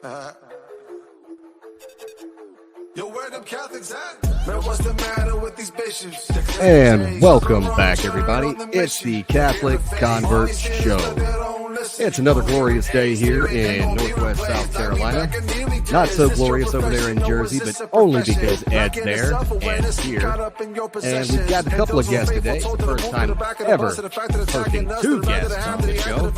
Yo, where them Catholics at? Man, what's the matter with these bishops? And welcome back, everybody. It's the Catholic Convert Show. It's another glorious day here in Northwest South Carolina. Not so glorious over there in Jersey, but only because Ed's there and here. And we've got a couple of guests today. The first time ever hosting two guests on the show.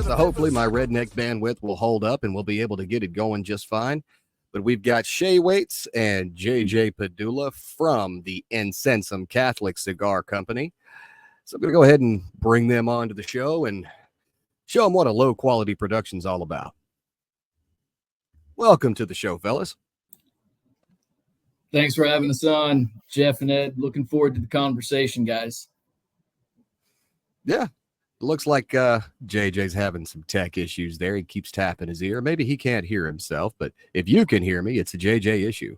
So hopefully my redneck bandwidth will hold up and we'll be able to get it going just fine. But we've got Shea and JJ Pedulla from the INCENSUM Catholic Cigar Company. So I'm going to go ahead and bring them onto the show and show them what a low-quality production's all about. Welcome to the show, fellas. Thanks for having us on, Jeff and Ed. Looking forward to the conversation, guys. Yeah. It looks like JJ's having some tech issues there. He keeps tapping his ear. Maybe he can't hear himself, but if you can hear me, it's a JJ issue.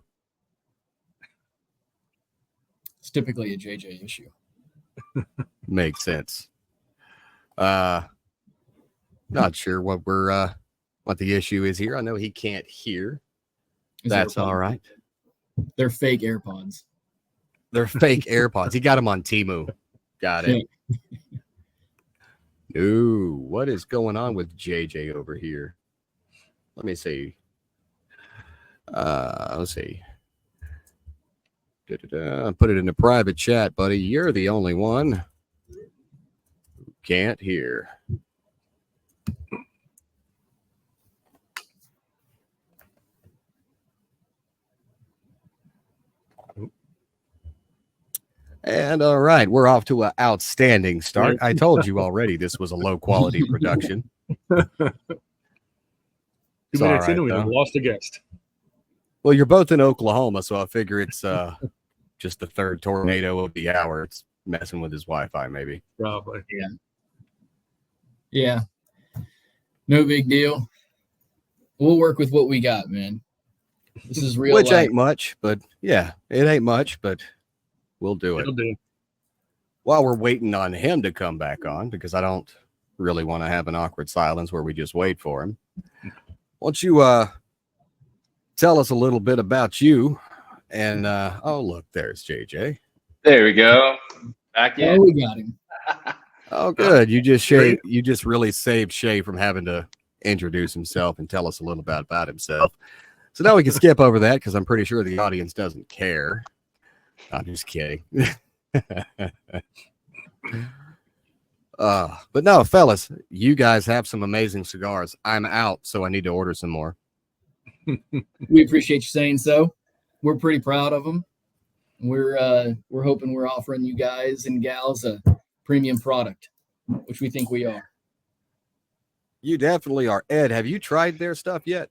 It's typically a JJ issue. Makes sense. Not sure what what the issue is here. I know he can't hear. That's all right. They're fake AirPods. They're fake AirPods. He got them on Temu. Got it. Ooh, what is going on with JJ over here? Let me see. Let's see. Put it in a private chat, buddy. You're the only one who can't hear. And all right, we're off to an outstanding start. I told you already this was a low quality production. 2 minutes in, we've lost a guest. Well, you're both in Oklahoma, so I figure it's just the third tornado of the hour. It's messing with his Wi-Fi, maybe. Probably. Yeah. No big deal. We'll work with what we got, man. This is real. Which ain't much, but yeah, it ain't much, but we'll do it. It'll do. While we're waiting on him to come back on, because I don't really want to have an awkward silence where we just wait for him. Why don't you tell us a little bit about you? And oh, look, there's JJ. There we go. Back in. Oh, we got him. Oh, good. You just really saved Shea from having to introduce himself and tell us a little bit about himself. So now we can skip over that because I'm pretty sure the audience doesn't care. I'm just kidding. But no, fellas, you guys have some amazing cigars. I'm out, so I need to order some more. We appreciate you saying so. We're pretty proud of them. We're hoping we're offering you guys and gals a premium product, which we think we are. You definitely are. Ed, have you tried their stuff yet?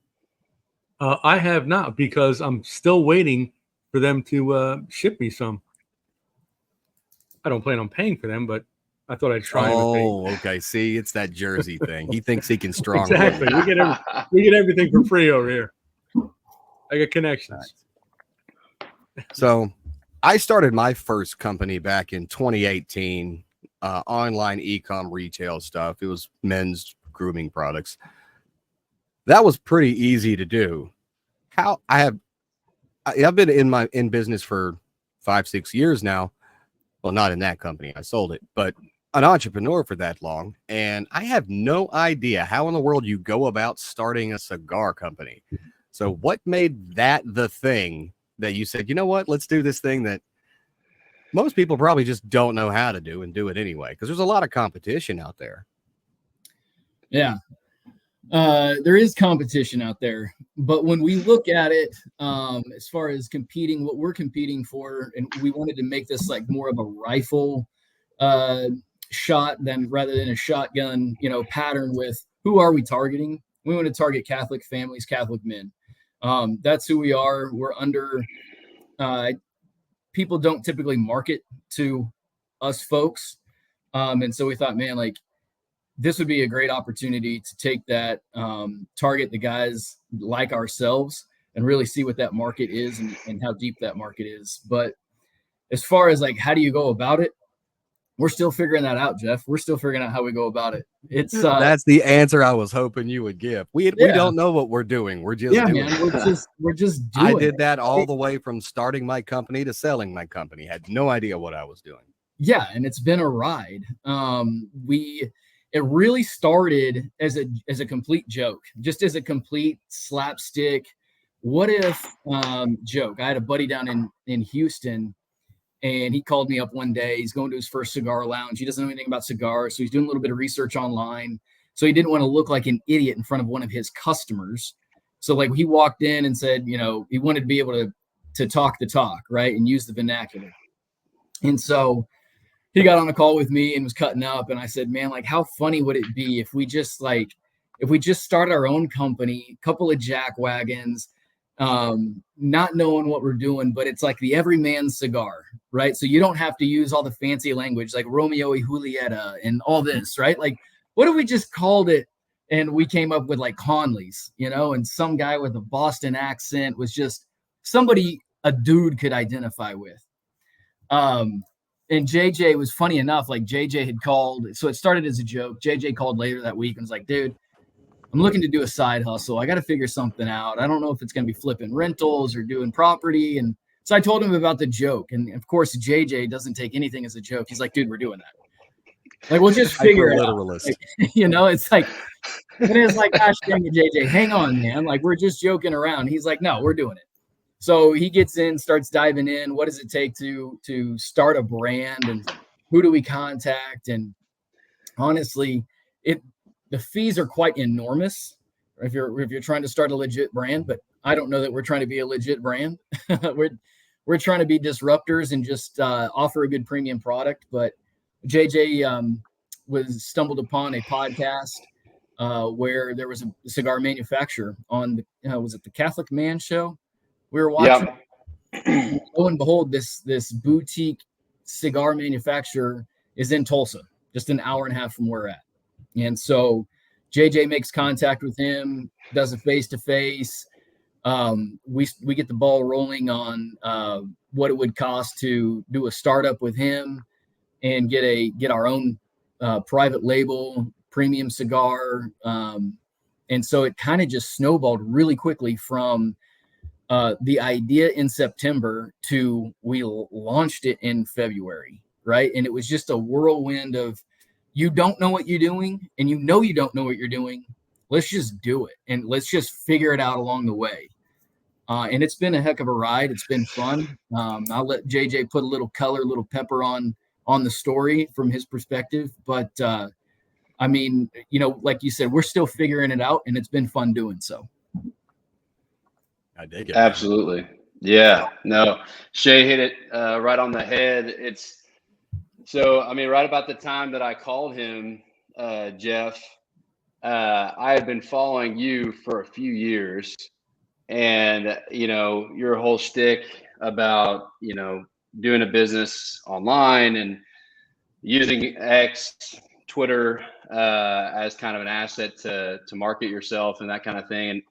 I have not, because I'm still waiting for them to ship me some. I don't plan on paying for them, but I thought I'd try. Oh, okay. See, it's that Jersey thing. He thinks he can strong. Exactly. We get everything for free over here. I got connections. Nice. So I started my first company back in 2018, online e-com retail stuff. It was men's grooming products. That was pretty easy to do. I've been in business for 5-6 years now. Well, not in that company. I sold it, but an entrepreneur for that long. And I have no idea how in the world you go about starting a cigar company. So what made that the thing that you said, you know what, let's do this thing that most people probably just don't know how to do and do it anyway? Because there's a lot of competition out there. Yeah. There is competition out there, but when we look at it, as far as competing, what we're competing for, and we wanted to make this like more of a rifle shot rather than a shotgun, pattern with who are we targeting? We want to target Catholic families, Catholic men. That's who we are. We're under, people don't typically market to us folks. And so we thought, man, like, this would be a great opportunity to take that, target the guys like ourselves and really see what that market is and how deep that market is. But as far as like, how do you go about it? We're still figuring that out, Jeff. We're still figuring out how we go about it. It's that's the answer I was hoping you would give. We don't know what we're doing. We're just doing man. it. We're just doing I did it. that all the way from starting my company to selling my company. Had no idea what I was doing. Yeah, and it's been a ride. It really started as a complete joke, just as a complete slapstick. What if joke? I had a buddy down in Houston, and he called me up one day. He's going to his first cigar lounge. He doesn't know anything about cigars, so he's doing a little bit of research online. So he didn't want to look like an idiot in front of one of his customers. So like he walked in and said, you know, he wanted to be able to talk the talk, right, and use the vernacular. And so he got on a call with me and was cutting up. And I said, man, like, how funny would it be if we just started our own company, couple of jack wagons, not knowing what we're doing, but it's like the everyman cigar, right? So you don't have to use all the fancy language like Romeo y Julieta and all this, right? Like, what if we just called it and we came up with like Conley's, you know, and some guy with a Boston accent was just somebody a dude could identify with. And JJ was funny enough, like JJ had called. So it started as a joke. JJ called later that week and was like, dude, I'm looking to do a side hustle. I got to figure something out. I don't know if it's going to be flipping rentals or doing property. And so I told him about the joke. And of course, JJ doesn't take anything as a joke. He's like, dude, we're doing that. Like, we'll just figure it out. Like, you know, it's like, and it's like, gosh dang it, JJ, hang on, man. Like, we're just joking around. He's like, no, we're doing it. So he gets in, starts diving in. What does it take to start a brand, and who do we contact? And honestly, the fees are quite enormous if you're trying to start a legit brand. But I don't know that we're trying to be a legit brand. we're trying to be disruptors and just offer a good premium product. But JJ stumbled upon a podcast where there was a cigar manufacturer on was it the Catholic Man Show? We were watching. Yep. Lo and behold, this boutique cigar manufacturer is in Tulsa, just an hour and a half from where we're at. And so JJ makes contact with him, does a face-to-face. We get the ball rolling on what it would cost to do a startup with him and get our own private label premium cigar. And so it kind of just snowballed really quickly from the idea in September to we launched it in February, right? And it was just a whirlwind of, you don't know what you're doing, and you don't know what you're doing. Let's just do it, and let's just figure it out along the way. And it's been a heck of a ride. It's been fun. I'll let JJ put a little color, a little pepper on the story from his perspective. But I mean, you know, like you said, we're still figuring it out, and it's been fun doing so. I dig it. Absolutely. Yeah. No, Shea hit it right on the head. So, I mean, right about the time that I called him, Jeff, I had been following you for a few years, and, you know, your whole shtick about, you know, doing a business online and using X, Twitter, as kind of an asset to market yourself and that kind of thing. And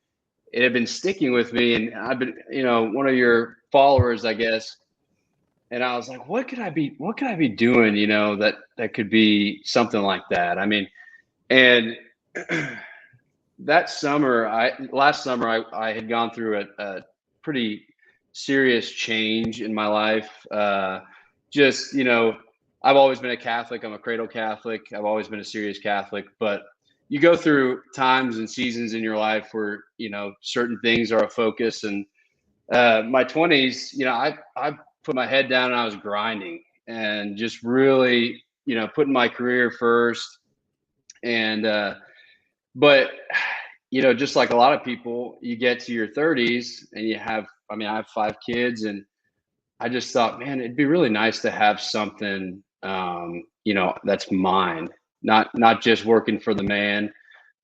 it had been sticking with me, and I've been, you know, one of your followers, I guess. And I was like, what could I be doing, you know, that could be something like that? I mean, and last summer, I had gone through a pretty serious change in my life. Just, you know, I've always been a Catholic. I'm a cradle Catholic. I've always been a serious Catholic, but you go through times and seasons in your life where, you know, certain things are a focus. And my 20s, you know, I put my head down and I was grinding and just really, you know, putting my career first. And, but, you know, just like a lot of people, you get to your 30s and I have 5 kids, and I just thought, man, it'd be really nice to have something, you know, that's mine, not just working for the man,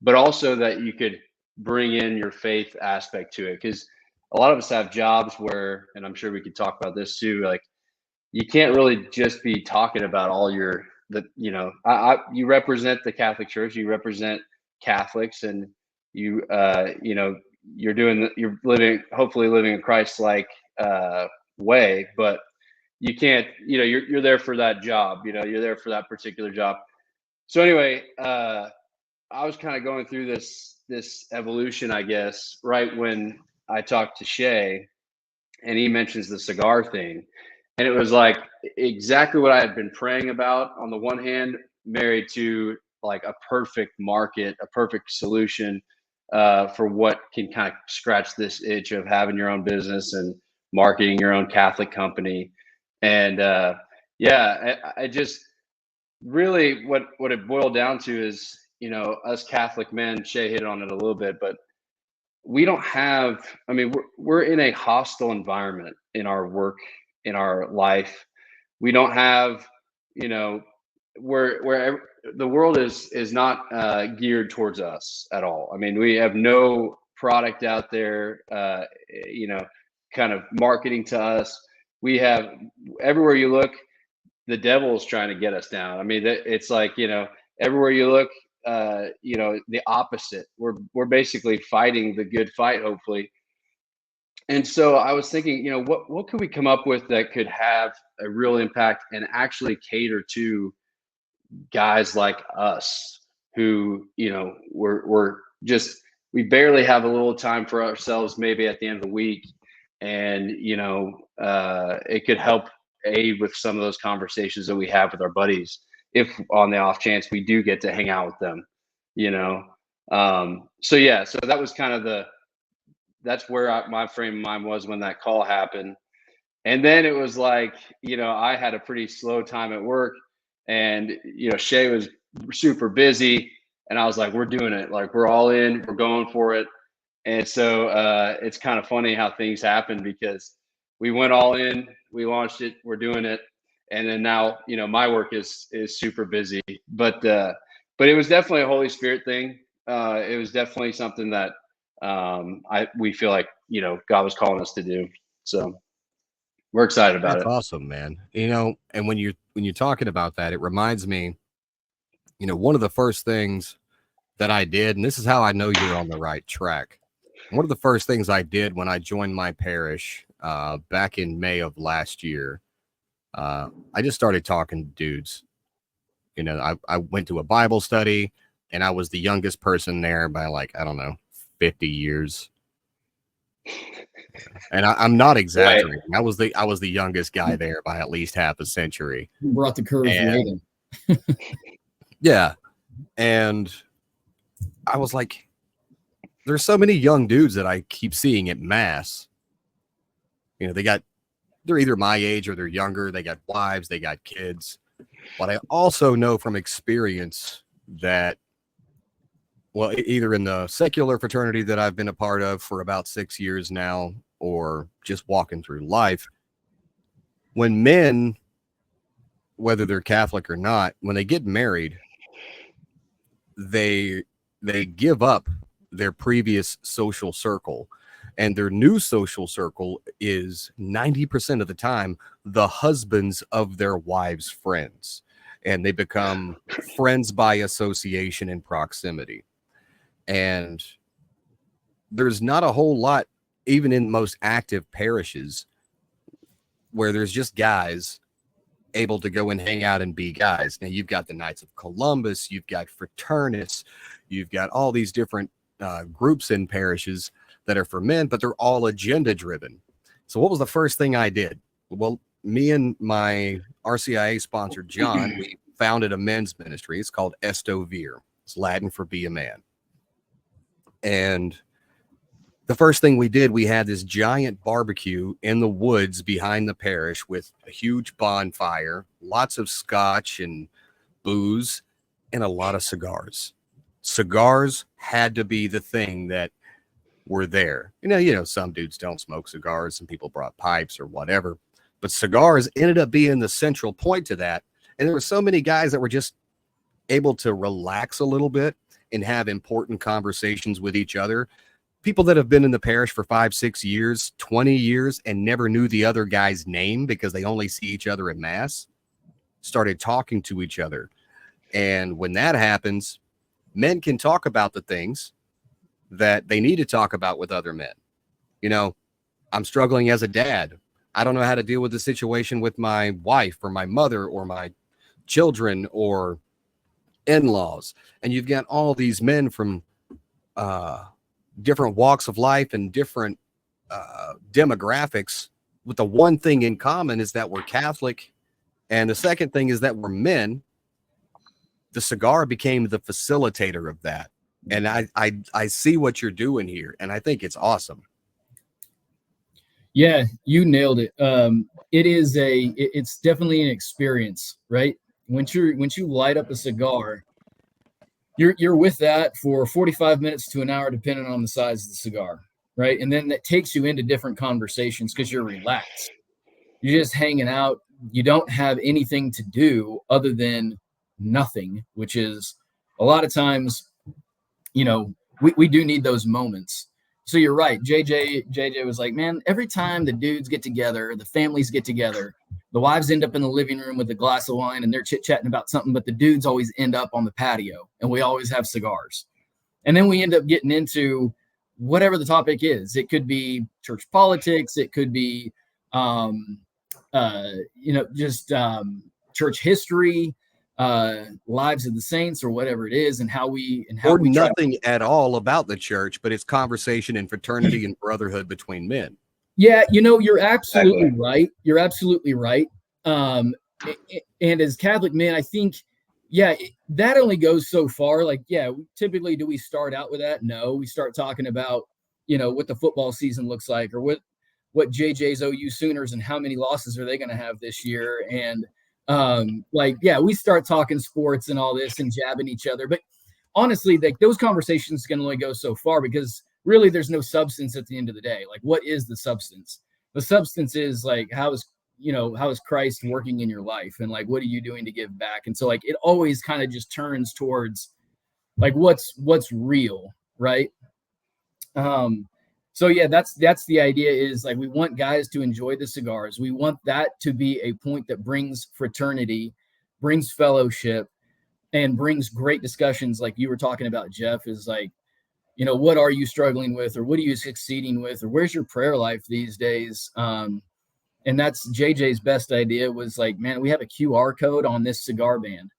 but also that you could bring in your faith aspect to it. 'Cause a lot of us have jobs where, and I'm sure we could talk about this too, like you can't really just be talking about all you know, you represent the Catholic Church, you represent Catholics, and you know, you're hopefully living a Christ-like way, but you can't, you're there for that job, you're there for that particular job. So anyway, I was kind of going through this evolution, I guess, right when I talked to Shea, and he mentions the cigar thing. And it was like exactly what I had been praying about. On the one hand, married to like a perfect market, a perfect solution for what can kind of scratch this itch of having your own business and marketing your own Catholic company. And yeah, I just really what it boiled down to is, us Catholic men, Shea hit on it a little bit, but we don't have, I mean, we're in a hostile environment in our work, in our life. We don't have, where the world is not geared towards us at all. I mean, we have no product out there, kind of marketing to us. We have, everywhere you look, the devil is trying to get us down. I mean, it's like, everywhere you look, the opposite. We're basically fighting the good fight, hopefully. And so I was thinking, what could we come up with that could have a real impact and actually cater to guys like us who, we're just, we barely have a little time for ourselves, maybe at the end of the week. And, it could help aid with some of those conversations that we have with our buddies, if on the off chance we do get to hang out with them, so yeah, so that was kind of that's where my frame of mind was when that call happened. And then it was like, I had a pretty slow time at work, and, Shea was super busy, and I was like, we're doing it. Like, we're all in, we're going for it. And so it's kind of funny how things happen, because we went all in, we launched it, we're doing it. And then now, my work is super busy, but it was definitely a Holy Spirit thing. It was definitely something that we feel like, God was calling us to do. So we're excited about That's it. awesome, man. And when you're talking about that, it reminds me, one of the first things that I did, and this is how I know you're on the right track. One of the first things I did when I joined my parish back in May of last year, I just started talking to dudes. I went to a Bible study, and I was the youngest person there by, like, I don't know, 50 years. And I'm not exaggerating. Right. I was the youngest guy there by at least half a century. You brought the curve waiting. Yeah. And I was like, there's so many young dudes that I keep seeing at mass. They're either my age or they're younger. They got wives, they got kids. But I also know from experience that, well, either in the secular fraternity that I've been a part of for about 6 years now, or just walking through life, when men, whether they're Catholic or not, when they get married, they give up their previous social circle, and their new social circle is 90% of the time the husbands of their wives' friends, and they become friends by association and proximity. And there's not a whole lot, even in most active parishes, where there's just guys able to go and hang out and be guys. Now, you've got the Knights of Columbus, you've got fraternists, you've got all these different groups in parishes that are for men, but they're all agenda driven. So what was the first thing I did? Well, me and my RCIA sponsor, John, we founded a men's ministry. It's called Esto Vir. It's Latin for be a man. And the first thing we did, we had this giant barbecue in the woods behind the parish with a huge bonfire, lots of scotch and booze, and a lot of cigars. Cigars had to be the thing that were there. Some dudes don't smoke cigars, and people brought pipes or whatever, but cigars ended up being the central point to that. And there were so many guys that were just able to relax a little bit and have important conversations with each other. People that have been in the parish for 5, 6 years, 20 years, and never knew the other guy's name because they only see each other at mass, started talking to each other. And when that happens, men can talk about the things that they need to talk about with other men. I'm struggling as a dad. I don't know how to deal with the situation with my wife or my mother or my children or in-laws. And you've got all these men from different walks of life and different demographics, with the one thing in common is that we're Catholic. And the second thing is that we're men. The cigar became the facilitator of that. And I see what you're doing here, and I think it's awesome. Yeah, you nailed it. It's definitely an experience, right? Once you light up a cigar, you're with that for 45 minutes to an hour, depending on the size of the cigar, right? And then that takes you into different conversations because you're relaxed. You're just hanging out. You don't have anything to do other than nothing, which is a lot of times, we do need those moments. So you're right. JJ was like, man, every time the dudes get together, the families get together, the wives end up in the living room with a glass of wine and they're chit-chatting about something, but the dudes always end up on the patio and we always have cigars. And then we end up getting into whatever the topic is. It could be church politics. It could be, church history, lives of the saints, or whatever it is, and how we nothing at all about the church, but it's conversation and fraternity and brotherhood between men. Yeah, you're absolutely right. You're absolutely right. And as Catholic men, I think, that only goes so far. Like, typically, do we start out with that? No, we start talking about, what the football season looks like, or what JJ's OU Sooners and how many losses are they going to have this year, and we start talking sports and all this and jabbing each other. But honestly, like, those conversations can only go so far, because really there's no substance at the end of the day. Like, what is the substance? The substance is like, how is Christ working in your life? And like, what are you doing to give back? And so like, it always kind of just turns towards like, what's real. Right. So yeah, that's the idea, is like, we want guys to enjoy the cigars. We want that to be a point that brings fraternity, brings fellowship, and brings great discussions. Like you were talking about, Jeff, is like, what are you struggling with, or what are you succeeding with, or where's your prayer life these days? And that's JJ's best idea, was like, man, we have a QR code on this cigar band.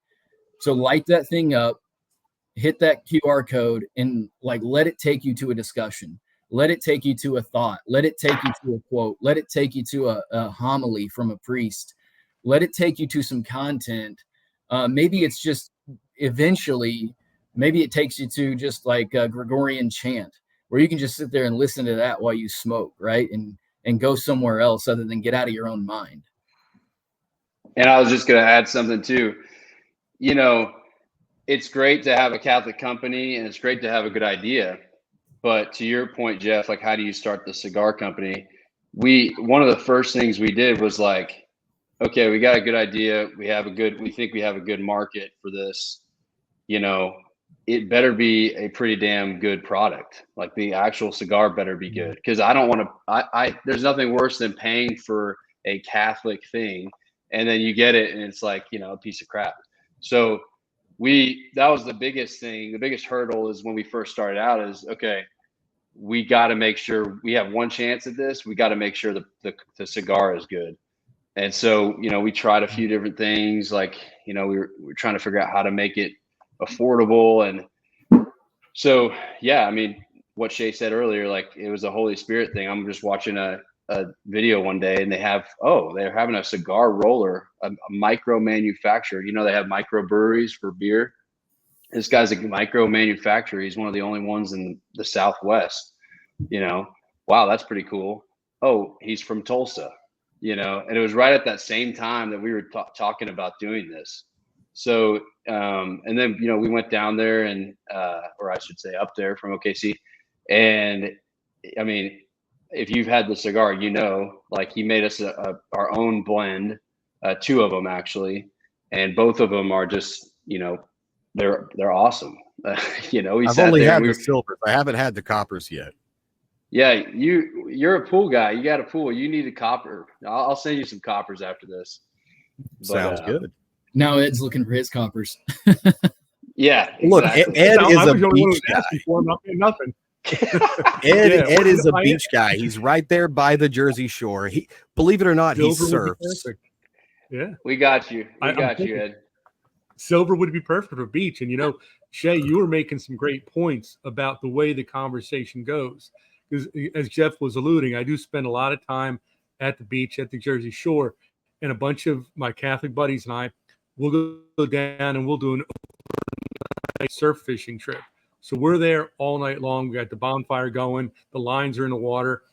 So light that thing up, hit that QR code, and like, let it take you to a discussion. Let it take you to a thought. Let it take you to a quote. Let it take you to a homily from a priest. Let it take you to some content. Maybe it's just eventually, maybe it takes you to just like a Gregorian chant, where you can just sit there and listen to that while you smoke, right? And go somewhere else other than get out of your own mind. And I was just going to add something too. It's great to have a Catholic company and it's great to have a good idea. But to your point, Jeff, like, how do you start the cigar company? One of the first things we did was like, okay, we got a good idea. We think we have a good market for this. It better be a pretty damn good product. Like, the actual cigar better be good. Cause I don't want to, there's nothing worse than paying for a Catholic thing and then you get it and it's like, a piece of crap. So that was the biggest thing. The biggest hurdle is when we first started out is, okay, we got to make sure we have one chance at this. We got to make sure the cigar is good. And so, we tried a few different things. Like, we were trying to figure out how to make it affordable. And so, yeah, I mean, what Shea said earlier, like, it was a Holy Spirit thing. I'm just watching a video one day and they're having a cigar roller, a micro manufacturer. They have micro breweries for beer. This guy's a micro manufacturer. He's one of the only ones in the Southwest. Wow, that's pretty cool. Oh, he's from Tulsa. And it was right at that same time that we were talking about doing this. So, and then, we went down there and, or I should say up there from OKC. And I mean, if you've had the cigar, like, he made us our own blend, two of them actually. And both of them are just, they're awesome. I've only had the silvers. I haven't had the coppers yet. Yeah, you're a pool guy. You got a pool. You need a copper. I'll send you some coppers after this. Sounds good. Now Ed's looking for his coppers. Yeah. Look, exactly. Ed is a beach guy. Nothing. Ed is a beach guy. He's right there by the Jersey Shore. He, believe it or not, he surfs. Yeah, we got you. We got you, Ed. Silver would be perfect for beach. And, you know, Shea, you were making some great points about the way the conversation goes. Because as Jeff was alluding, I do spend a lot of time at the beach at the Jersey Shore. And a bunch of my Catholic buddies and I will go down and we'll do an overnight surf fishing trip. So we're there all night long. We got the bonfire going. The lines are in the water.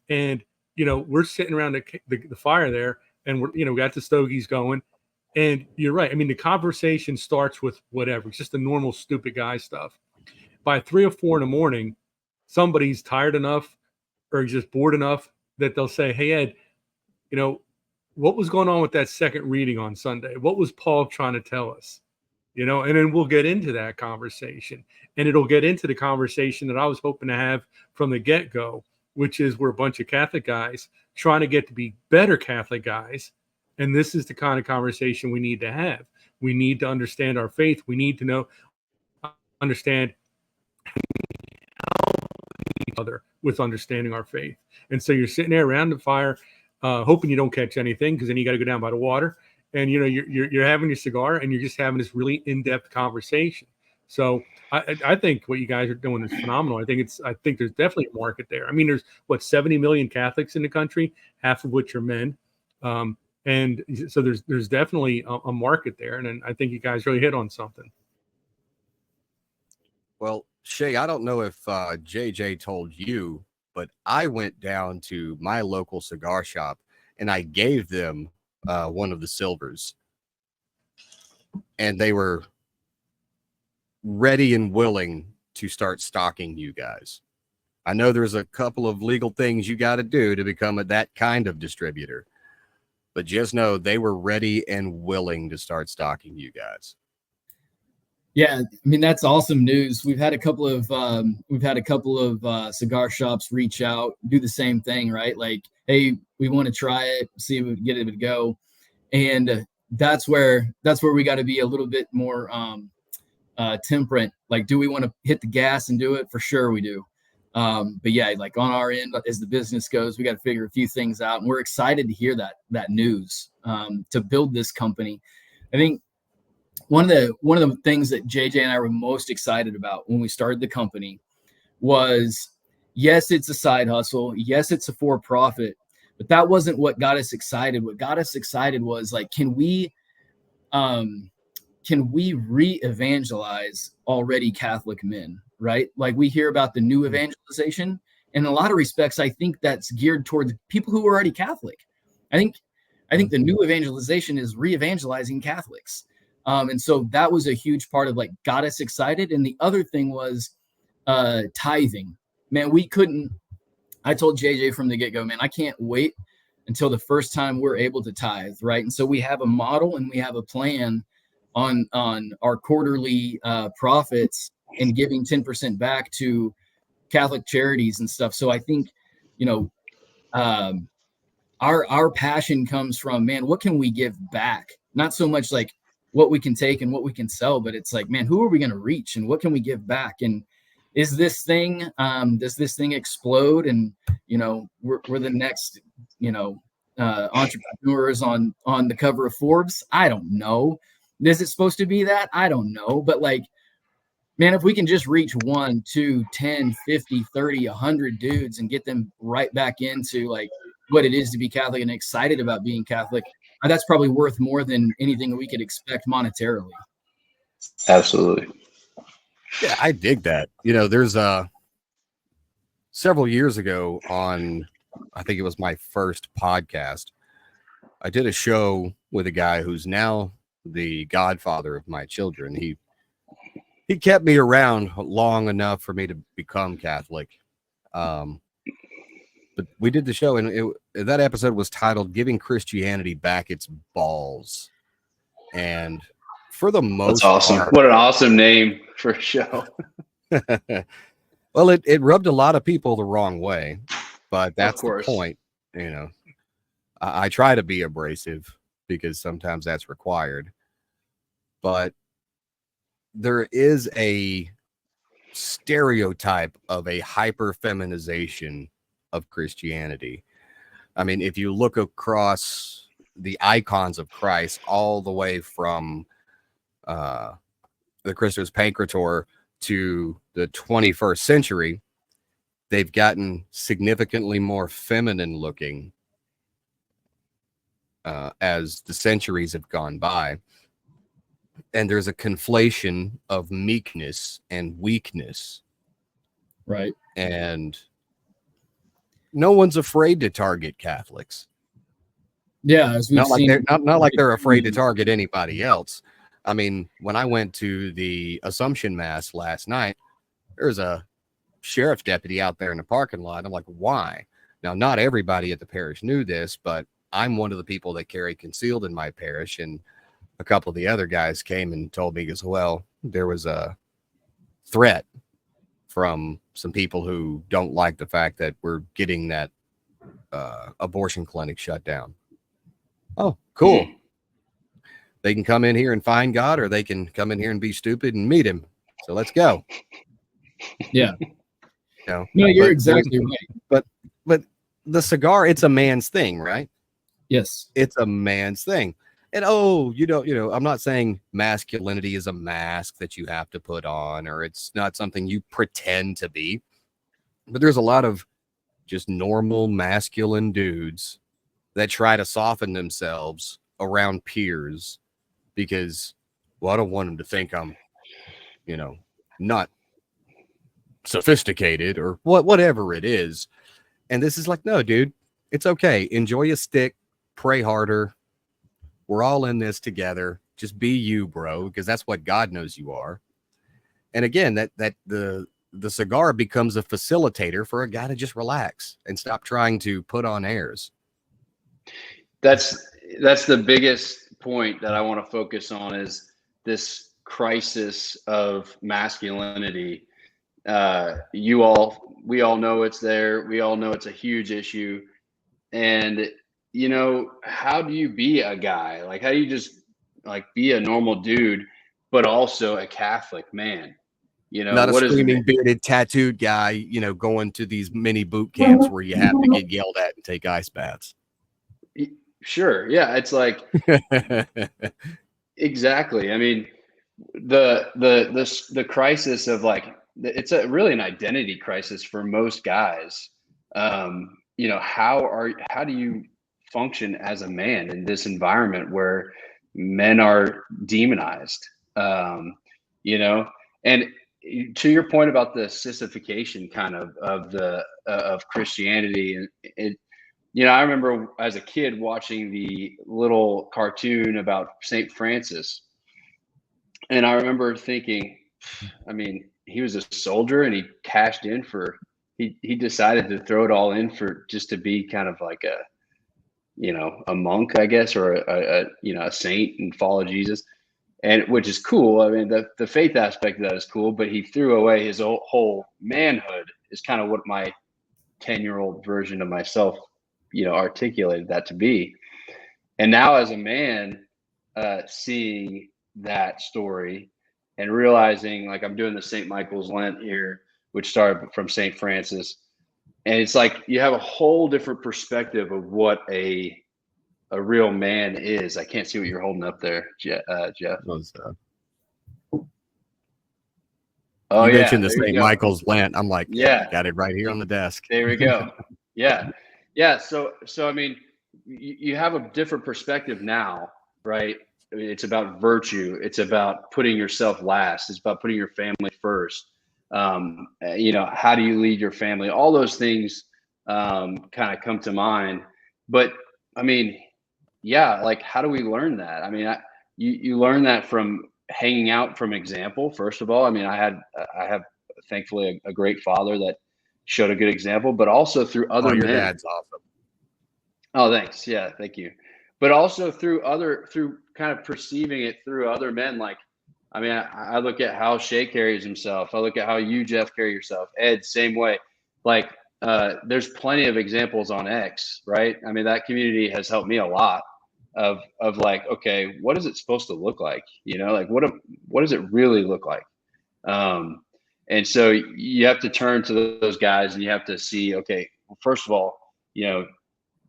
And, you know, we're sitting around the fire there. And we're, you know, we got the stogies going. And you're right. I mean, the conversation starts with whatever. It's just the normal stupid guy stuff. By 3 or 4 in the morning, somebody's tired enough or just bored enough that they'll say, hey, Ed, you know, what was going on with that second reading on Sunday? What was Paul trying to tell us? You know, and then we'll get into that conversation. And it'll get into the conversation that I was hoping to have from the get-go, which is we're a bunch of Catholic guys trying to get to be better Catholic guys. And this is the kind of conversation we need to have. We need to understand our faith. We need to understand each other with understanding our faith. And so you're sitting there around the fire, hoping you don't catch anything, because then you got to go down by the water. And, you know, you're having your cigar and you're just having this really in-depth conversation. So I think what you guys are doing is phenomenal. I think there's definitely a market there. I mean, there's 70 million Catholics in the country, half of which are men. And so there's definitely a market there. And I think you guys really hit on something. Well, Shea, I don't know if JJ told you, but I went down to my local cigar shop and I gave them one of the silvers. And they were ready and willing to start stocking you guys. I know there's a couple of legal things you got to do to become that kind of distributor. But just know they were ready and willing to start stocking you guys. Yeah, I mean, that's awesome news. We've had a couple of cigar shops reach out, do the same thing, right? Like, hey, we want to try it, see if we can get it to go. And that's where we got to be a little bit more temperate. Like, do we want to hit the gas and do it? For sure we do. But yeah, like on our end, as the business goes, we got to figure a few things out, and we're excited to hear that news, to build this company. I think one of the things that JJ and I were most excited about when we started the company was, yes, it's a side hustle. Yes, it's a for-profit, but that wasn't what got us excited. What got us excited was like, can we re-evangelize already Catholic men, right? Like, we hear about the new evangelization. In a lot of respects, I think that's geared towards people who are already Catholic. I think the new evangelization is re-evangelizing Catholics. And so that was a huge part of like got us excited. And the other thing was tithing. Man, I told JJ from the get-go, man, I can't wait until the first time we're able to tithe, right? And so we have a model and we have a plan on our quarterly profits and giving 10% back to Catholic charities and stuff. So I think, you know, our passion comes from, man, what can we give back? Not so much like what we can take and what we can sell, but it's like, man, who are we going to reach and what can we give back? And does this thing explode? And, you know, we're the next, you know, entrepreneurs on the cover of Forbes. I don't know. Is it supposed to be that? I don't know. But like, man, if we can just reach 1, 2, 10, 50, 30, 100 dudes and get them right back into like what it is to be Catholic and excited about being Catholic, that's probably worth more than anything we could expect monetarily. Absolutely. Yeah, I dig that. You know, there's several years ago on, I think it was my first podcast, I did a show with a guy who's now the godfather of my children. He kept me around long enough for me to become Catholic. But we did the show, and that episode was titled "Giving Christianity Back Its Balls." And for the most part, what an awesome name for a show. Well, it rubbed a lot of people the wrong way, but that's the point. You know, I try to be abrasive because sometimes that's required. But there is a stereotype of a hyper feminization of Christianity. I mean, if you look across the icons of Christ, all the way from the Christus Pancrator to the 21st century, they've gotten significantly more feminine looking as the centuries have gone by. And there's a conflation of meekness and weakness. Right. And no one's afraid to target Catholics. Yeah, as we've not like seen, they're not like they're afraid to target anybody else. I mean, when I went to the Assumption Mass last night, there's a sheriff's deputy out there in the parking lot. I'm like, why? Now, not everybody at the parish knew this, but I'm one of the people that carry concealed in my parish, and a couple of the other guys came and told me as well, there was a threat from some people who don't like the fact that we're getting that abortion clinic shut down. Oh, cool. They can come in here and find God, or they can come in here and be stupid and meet him. So let's go. Yeah. You know, no, you're exactly right. But the cigar, it's a man's thing, right? Yes. It's a man's thing. And I'm not saying masculinity is a mask that you have to put on, or it's not something you pretend to be. But there's a lot of just normal masculine dudes that try to soften themselves around peers because, well, I don't want them to think I'm, not sophisticated or whatever it is. And this is like, no, dude, it's okay. Enjoy a stick, pray harder. We're all in this together. Just be you, bro, because that's what God knows you are. And again, that the cigar becomes a facilitator for a guy to just relax and stop trying to put on airs. That's the biggest point that I want to focus on is this crisis of masculinity. We all know it's there. We all know it's a huge issue. And how do you be a guy? Like, how do you just be a normal dude, but also a Catholic man? Not a screaming bearded tattooed guy, going to these mini boot camps where you have to get yelled at and take ice baths. Sure. Yeah. It's like, exactly. I mean, the crisis of it's really an identity crisis for most guys. How do you function as a man in this environment where men are demonized? And to your point about the sissification kind of Christianity, and I remember as a kid watching the little cartoon about St. Francis, and I remember thinking, I mean, he was a soldier and he cashed in he decided to throw it all in for just to be kind of like a monk, I guess, or a saint and follow Jesus. And which is cool. I mean, the faith aspect of that is cool, but he threw away his whole manhood is kind of what my 10-year-old version of myself, articulated that to be. And now as a man, seeing that story and realizing I'm doing the St. Michael's Lent here, which started from St. Francis. And it's like, you have a whole different perspective of what a real man is. I can't see what you're holding up there, Jeff. Oh, you mentioned the St. Michael's Lent. I'm like, yeah, got it right here on the desk. There we go. Yeah. So I mean, you have a different perspective now, right? It's about virtue. It's about putting yourself last. It's about putting your family first. How do you lead your family? All those things kind of come to mind. But I mean, yeah, how do we learn that? I mean, you learn that from hanging out from example. First of all, I mean, I have thankfully a great father that showed a good example, but also through other men. Your dad's awesome. Oh, thanks. Yeah, thank you. But also through kind of perceiving it through other men. I mean, I look at how Shea carries himself. I look at how you, Jeff, carry yourself. Ed, same way. There's plenty of examples on X, right? I mean, that community has helped me a lot of okay, what is it supposed to look like? What does it really look like? And And so you have to turn to those guys and you have to see, okay, well, first of all,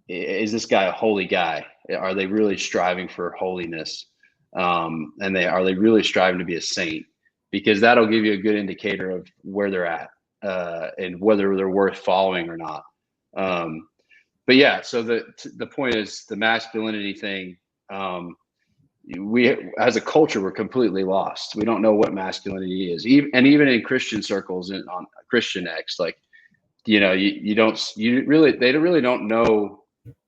is this guy a holy guy? Are they really striving for holiness? And are they really striving to be a saint? Because that'll give you a good indicator of where they're at and whether they're worth following or not. But yeah, so the point is the masculinity thing. We as a culture, we're completely lost. We don't know what masculinity is. Even in Christian circles and on Christian X, like, they really don't know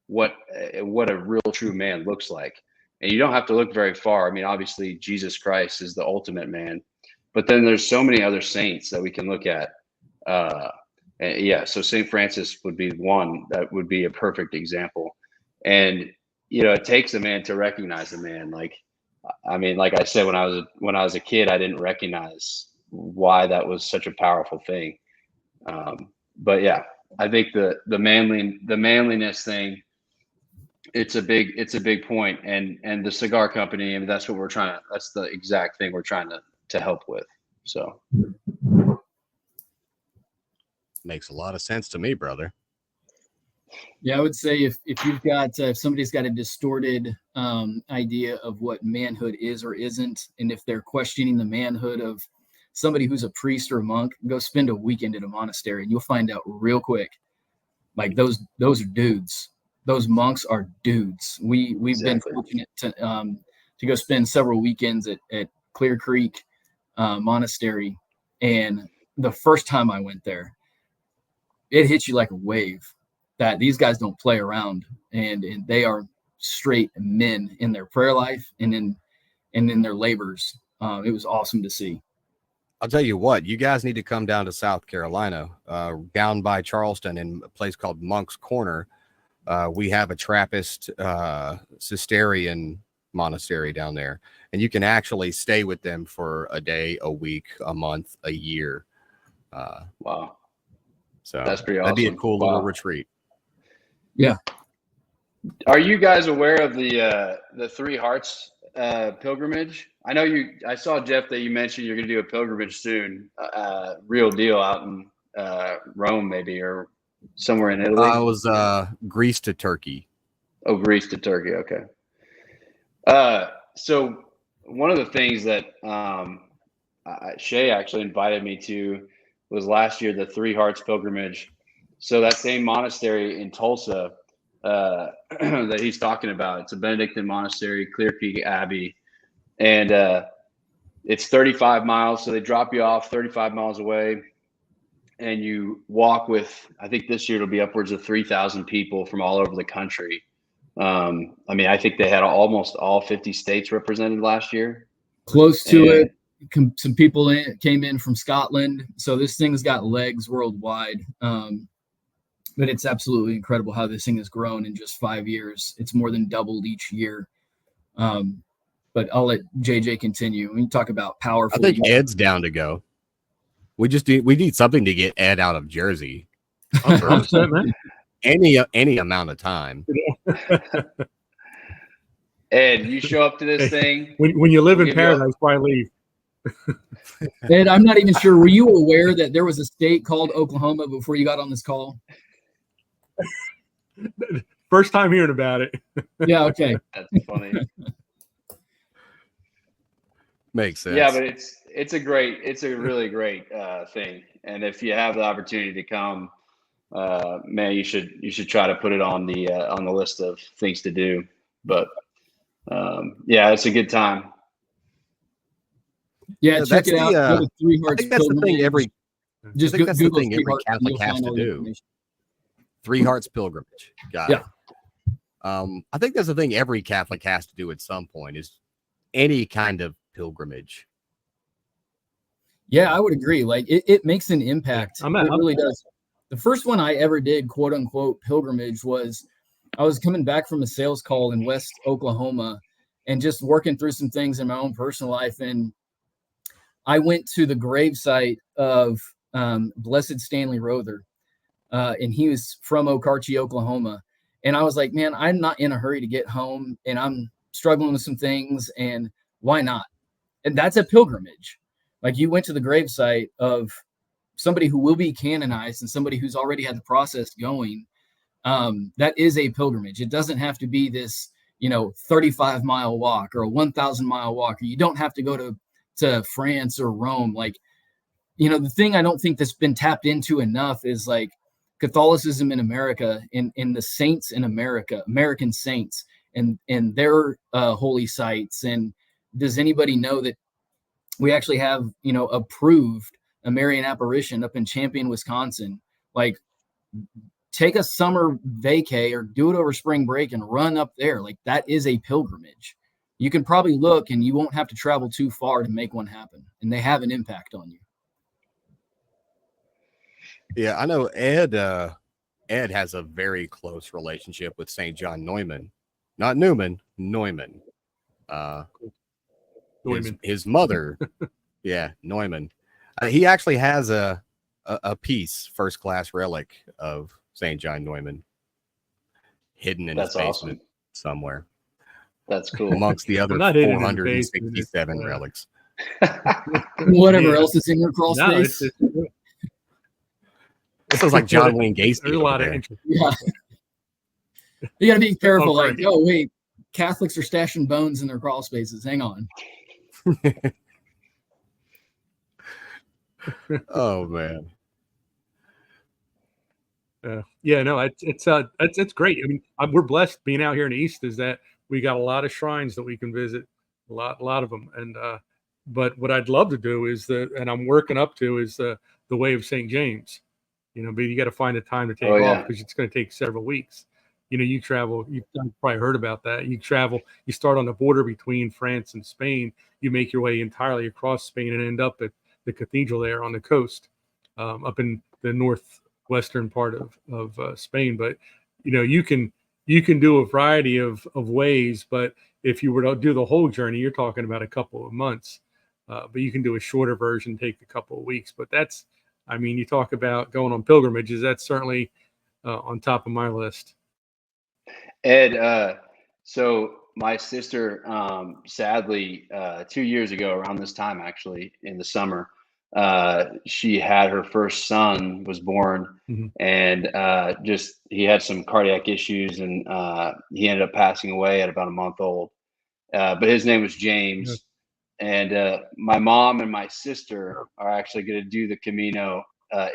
what a real true man looks like. And you don't have to look very far. I mean, obviously Jesus Christ is the ultimate man, but then there's so many other saints that we can look at. So St. Francis would be one that would be a perfect example. And it takes a man to recognize a man. Like, I mean, like I said, when I was a kid, I didn't recognize why that was such a powerful thing. But yeah, I think the manliness thing, it's a big point. And the cigar company, I mean, that's the exact thing we're trying to help with. So makes a lot of sense to me, brother. Yeah, I would say if you've got if somebody's got a distorted idea of what manhood is or isn't, and if they're questioning the manhood of somebody who's a priest or a monk, go spend a weekend at a monastery and you'll find out real quick. Like those are dudes. Those monks are dudes. We've been fortunate to go spend several weekends at Clear Creek Monastery, and the first time I went there, it hits you like a wave that these guys don't play around, and they are straight men in their prayer life and in their labors. It was awesome to see. I'll tell you what, you guys need to come down to South Carolina, down by Charleston in a place called Monk's Corner. We have a Trappist Cistercian monastery down there, and you can actually stay with them for a day, a week, a month, a year. Wow. So that's pretty awesome. That'd be a cool little retreat. Yeah. Are you guys aware of the Three Hearts pilgrimage? I saw, Jeff, that you mentioned you're going to do a pilgrimage soon, real deal out in Rome, maybe, or somewhere in Italy. I was Greece to Turkey. Oh, Greece to Turkey. Okay. So one of the things that Shea actually invited me to was last year, the Three Hearts pilgrimage. So that same monastery in Tulsa that he's talking about, it's a Benedictine monastery, Clear Creek Abbey. And it's 35 miles. So they drop you off 35 miles away. And you walk with, I think this year it'll be upwards of 3,000 people from all over the country. I mean, I think they had almost all 50 states represented last year. Close to it. Some people came in from Scotland. So this thing's got legs worldwide. But it's absolutely incredible how this thing has grown in just 5 years. It's more than doubled each year. But I'll let JJ continue. We talk about powerful. I think Ed's down to go. We need something to get Ed out of Jersey. Any amount of time. Ed, you show up to this thing. When you live in paradise, why leave? Ed, I'm not even sure. Were you aware that there was a state called Oklahoma before you got on this call? First time hearing about it. Yeah, okay. That's funny. Makes sense. Yeah, but it's a really great thing. And if you have the opportunity to come, man, you should try to put it on the list of things to do. But yeah, it's a good time. Yeah, so check it out. I think that's the thing every Catholic has to do. Three Hearts pilgrimage. Got it. I think that's the thing every Catholic has to do at some point, is any kind of pilgrimage. Yeah, I would agree. Like it makes an impact. It really does. The first one I ever did, quote unquote, pilgrimage was I was coming back from a sales call in West Oklahoma and just working through some things in my own personal life. And I went to the gravesite of Blessed Stanley Rother. And he was from Okarche, Oklahoma. And I was like, man, I'm not in a hurry to get home, and I'm struggling with some things, and why not? And that's a pilgrimage. Like, you went to the gravesite of somebody who will be canonized and somebody who's already had the process going. That is a pilgrimage. It doesn't have to be this, 35-mile walk or a 1,000-mile walk. Or you don't have to go to France or Rome. Like, the thing I don't think that's been tapped into enough is like Catholicism in America, in the saints in America, American saints and their holy sites. And does anybody know that we actually have, approved a Marian apparition up in Champion, Wisconsin? Like, take a summer vacay or do it over spring break and run up there. Like, that is a pilgrimage. You can probably look and you won't have to travel too far to make one happen. And they have an impact on you. Yeah, I know Ed has a very close relationship with St. John Neumann. Not Newman, Neumann. His mother, yeah, Neumann. He actually has a piece, first class relic of St. John Neumann hidden in his basement somewhere. That's cool. Amongst the other 467 relics. Whatever else is in your crawl space. This is like John Wayne Gacy. There's a lot of interest. Yeah. You got to be careful. Like, oh, wait, Catholics are stashing bones in their crawl spaces. Hang on. Oh, man. Yeah, no, it's great. I mean, we're blessed being out here in the East, is that we got a lot of shrines that we can visit, a lot of them. And but what I'd love to do is and I'm working up to is the Way of St. James. But you got to find the time to take off, because it's going to take several weeks. You travel, you've probably heard about that. You travel, you start on the border between France and Spain, you make your way entirely across Spain and end up at the cathedral there on the coast, up in the northwestern part of Spain. But, you can do a variety of ways, but if you were to do the whole journey, you're talking about a couple of months. But you can do a shorter version, take a couple of weeks. But you talk about going on pilgrimages, that's certainly on top of my list. Ed, so my sister, sadly, 2 years ago, around this time, actually, in the summer, she had her first son was born, and he had some cardiac issues, and he ended up passing away at about a month old. But his name was James. And my mom and my sister are actually going to do the Camino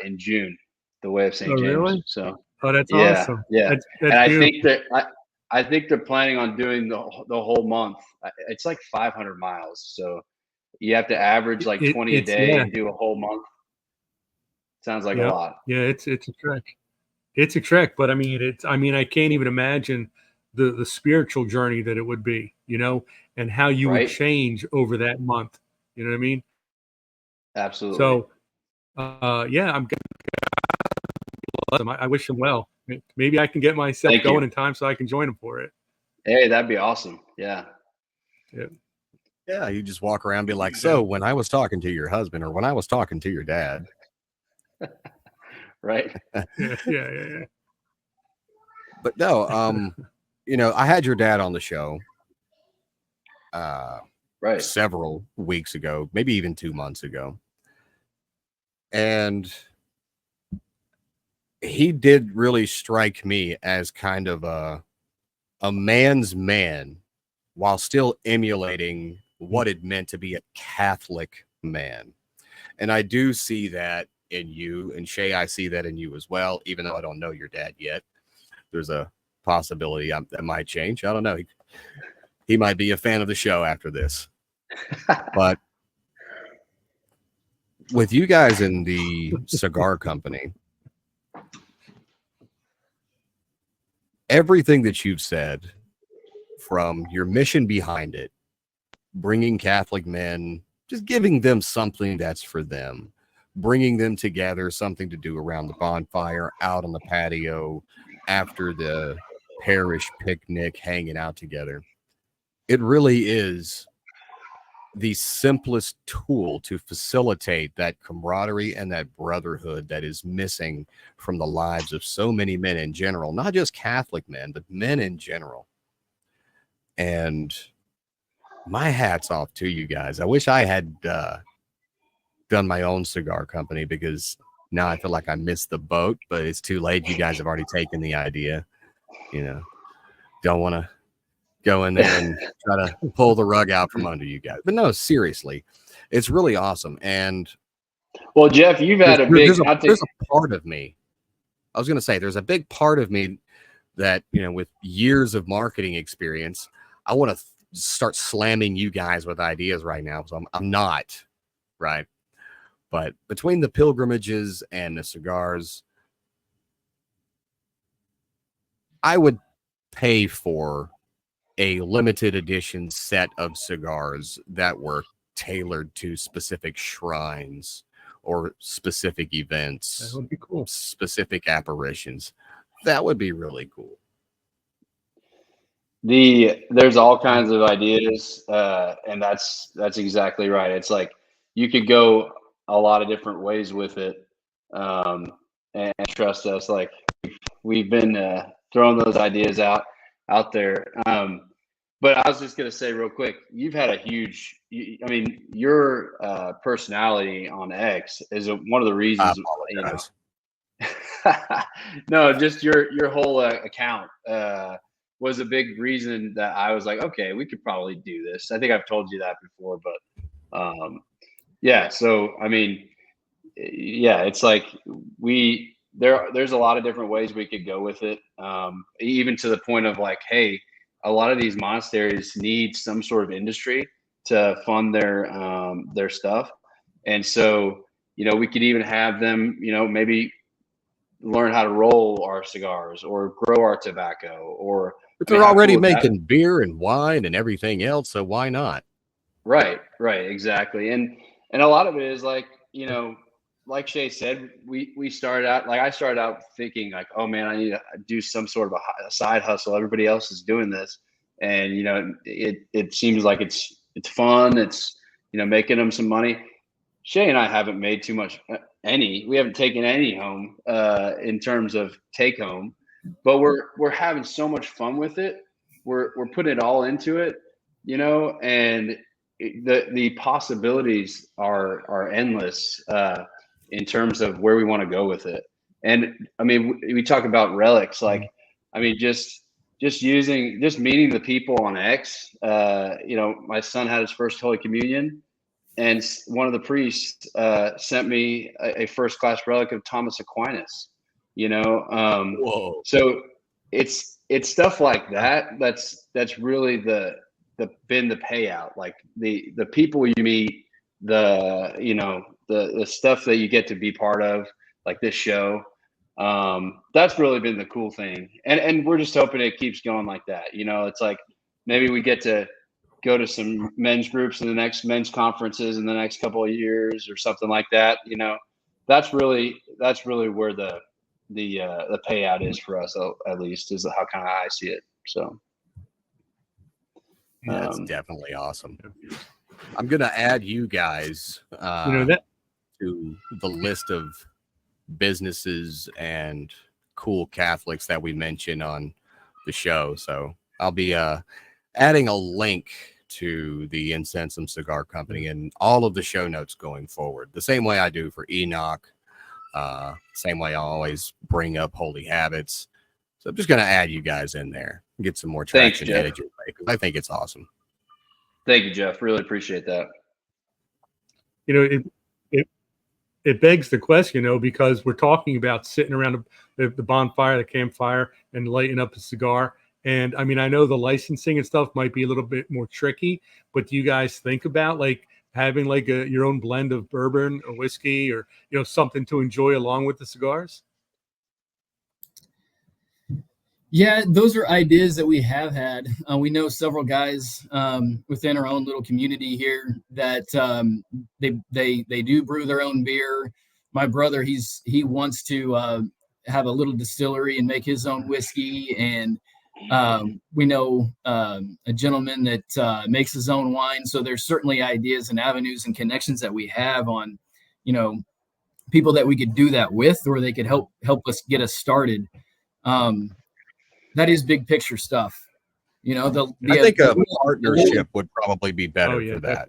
in June, the Way of St. James. Really? So, that's awesome. Yeah, that's and I think they're planning on doing the whole month. It's like 500 miles, so you have to average like 20 a day and do a whole month. Sounds like a lot. Yeah, it's a trek. It's a trek, but I can't even imagine the spiritual journey that it would be, and how you would change over that month. You know what I mean? Absolutely. So, I wish him well. Maybe I can get myself going in time so I can join him for it. Hey, that'd be awesome. Yeah. Yeah, you just walk around and be like, so when I was talking to your husband, or when I was talking to your dad. Right. Yeah. But no, I had your dad on the show several weeks ago, maybe even 2 months ago. And he did really strike me as kind of a man's man, while still emulating what it meant to be a Catholic man. And I do see that in you, and Shea, I see that in you as well, even though I don't know your dad yet. There's a possibility that might change. I don't know. He might be a fan of the show after this. But with you guys in the cigar company, everything that you've said, from your mission behind it, bringing Catholic men, just giving them something that's for them, bringing them together, something to do around the bonfire, out on the patio, after the parish picnic, hanging out together. It really is the simplest tool to facilitate that camaraderie and that brotherhood that is missing from the lives of so many men in general, not just Catholic men, but men in general. And my hat's off to you guys. I wish I had done my own cigar company, because now I feel like I missed the boat, but it's too late. You guys have already taken the idea. Don't want to go in there and try to pull the rug out from under you guys. But no, seriously, it's really awesome. And well, Jeff, you've had there's a part of me. I was going to say, there's a big part of me that, with years of marketing experience, I want to start slamming you guys with ideas right now. So I'm not, right? But between the pilgrimages and the cigars, I would pay for a limited edition set of cigars that were tailored to specific shrines or specific events. That would be cool. Specific apparitions. That would be really cool. There's all kinds of ideas, and that's exactly right. It's like you could go a lot of different ways with it, and trust us, like we've been throwing those ideas out there. But I was just gonna say real quick, you've had a huge. Your personality on X is one of the reasons. No, just your whole account was a big reason that I was like, okay, we could probably do this. I think I've told you that before, but yeah. So it's like there's a lot of different ways we could go with it, even to the point of like, hey, a lot of these monasteries need some sort of industry to fund their stuff, and so we could even have them maybe learn how to roll our cigars or grow our tobacco, or but they're already making beer and wine and everything else, so why not? Right, exactly. And a lot of it is like, like Shea said, we started out, like I started out thinking like, oh man, I need to do some sort of a side hustle. Everybody else is doing this. And, it seems like it's fun. It's, making them some money. Shea and I haven't made too much, we haven't taken any home in terms of take home, but we're having so much fun with it. We're putting it all into it, and the possibilities are endless in terms of where we want to go with it. And we talk about relics, like, just meeting the people on X. My son had his first Holy Communion, and one of the priests sent me a first-class relic of Thomas Aquinas. Whoa. So it's stuff like that. That's really been the payout. Like the people you meet, the stuff that you get to be part of, like this show. That's really been the cool thing. And we're just hoping it keeps going like that. It's like maybe we get to go to some men's groups in the next men's conferences in the next couple of years or something like that. That's really where the payout is for us, at least, is how kind of I see it. So that's definitely awesome. I'm gonna add you guys to the list of businesses and cool Catholics that we mention on the show. So I'll be adding a link to the INCENSUM Cigar Company and all of the show notes going forward, the same way I do for Enoch. Same way I always bring up Holy Habits. So I'm just going to add you guys in there and get some more traction. Thanks, Jeff. Because I think it's awesome. Thank you, Jeff. Really appreciate that. It begs the question, because we're talking about sitting around the bonfire, the campfire, and lighting up a cigar. And I know the licensing and stuff might be a little bit more tricky, but do you guys think about like having like your own blend of bourbon or whiskey or, something to enjoy along with the cigars? Yeah, those are ideas that we have had. We know several guys within our own little community here that they do brew their own beer. My brother, he wants to have a little distillery and make his own whiskey, and we know a gentleman that makes his own wine. So there's certainly ideas and avenues and connections that we have on, people that we could do that with, or they could help us get us started. That is big picture stuff. I think a partnership would probably be better for that.